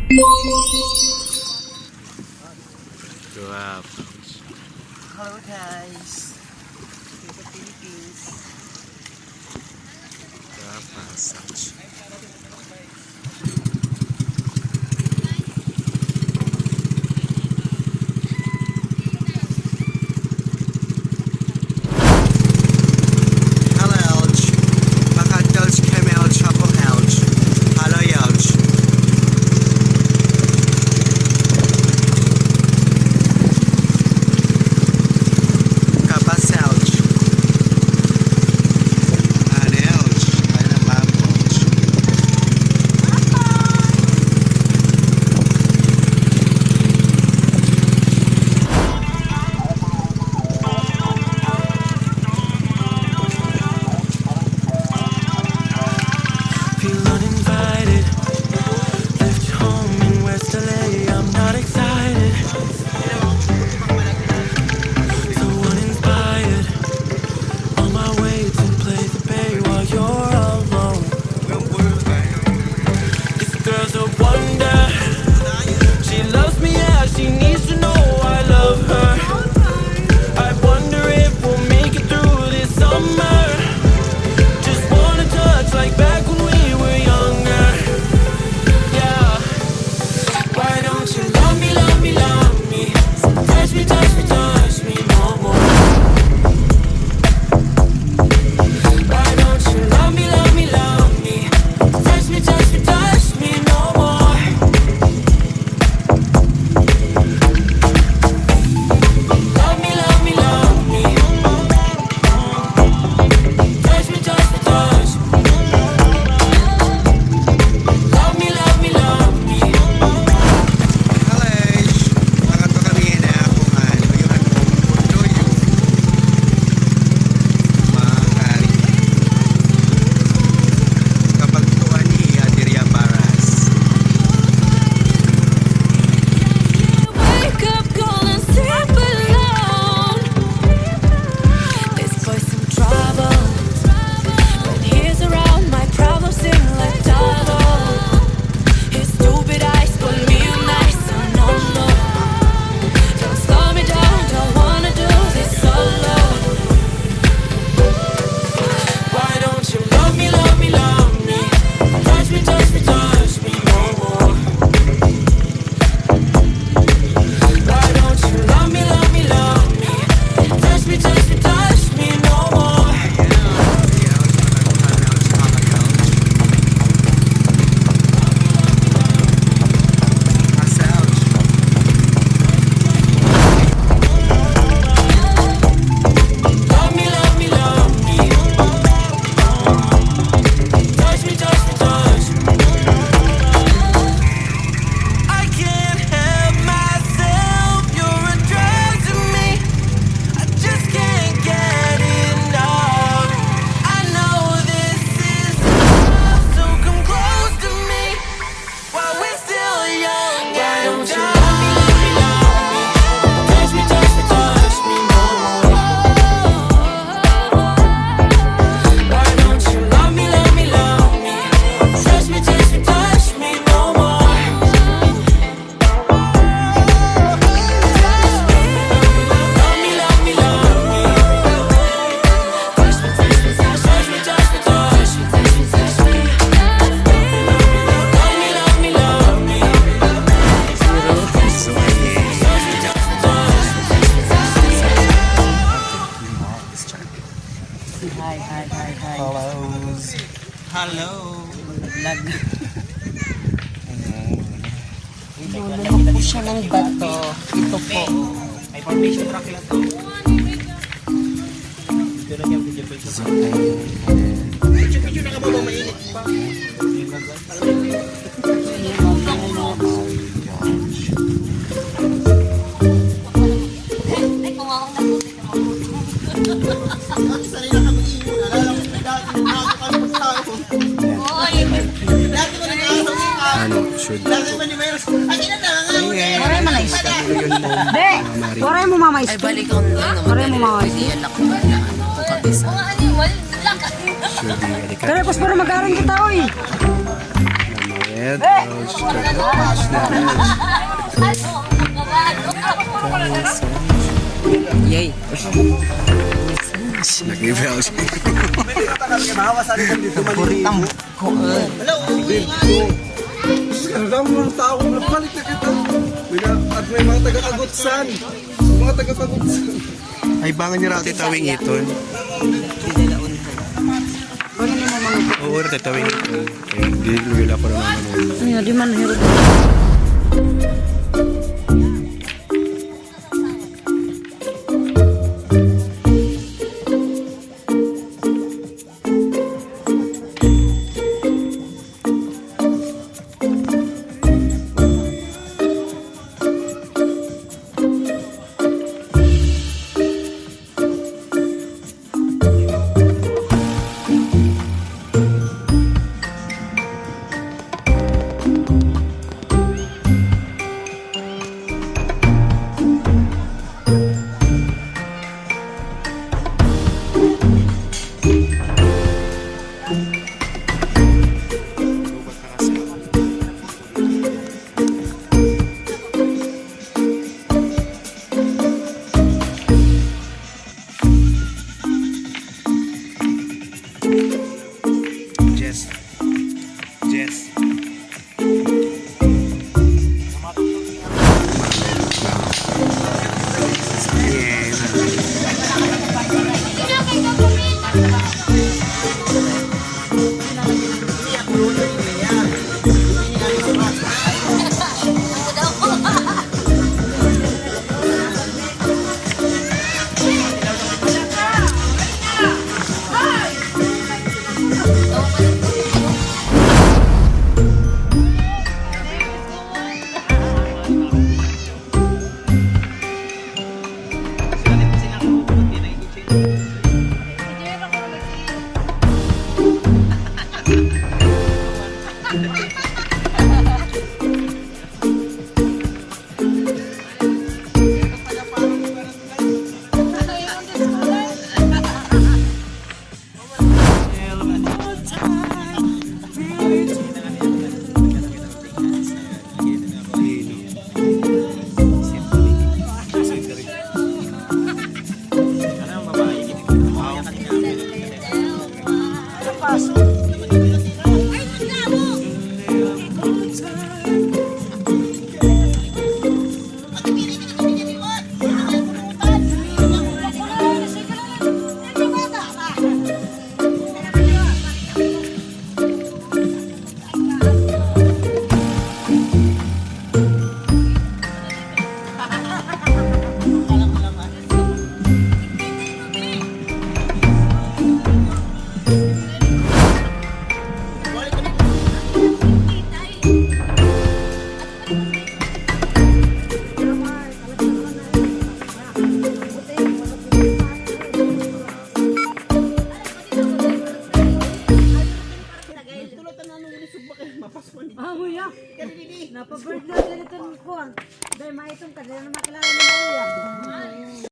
Wow. Hello guys, dito sa Philippines. Massage. Hello. Vlog. Nilulunok po siya ng bato. Ito po. May foundation rock lang to. Ito na yung video page. Picture na ka ba mainit pa? Sanay na kami iyo. Alala ko na dati kami pagtao. Dati ko nag-aasaw dati ba ni Mayros? Ay, ina na nga. Waray mo na isa. Be! Waray mo mama isa. Ay, balik ako na naman. Waray mo mama isa. Pwede yan ako na. Kung kabisa. Pero pas para mag-aarang kita, oy. Ayan. Oh, Yay. nag-ibraw siya. Paboritang ko. Wala, uuwi nga eh. Ang dami mga tao na palit na kita. At may mga taga-kagutsan. Mga taga-kagutsan. Ay, bangan niya rati tawing iton. Oo, rati tawing iton. Eh, diluwil ako na naman. Ano di man hirap. Jess. Jess. Napabird na ganito ng kuwan. Dahil maitong ka, dahil na makilala ni Maria.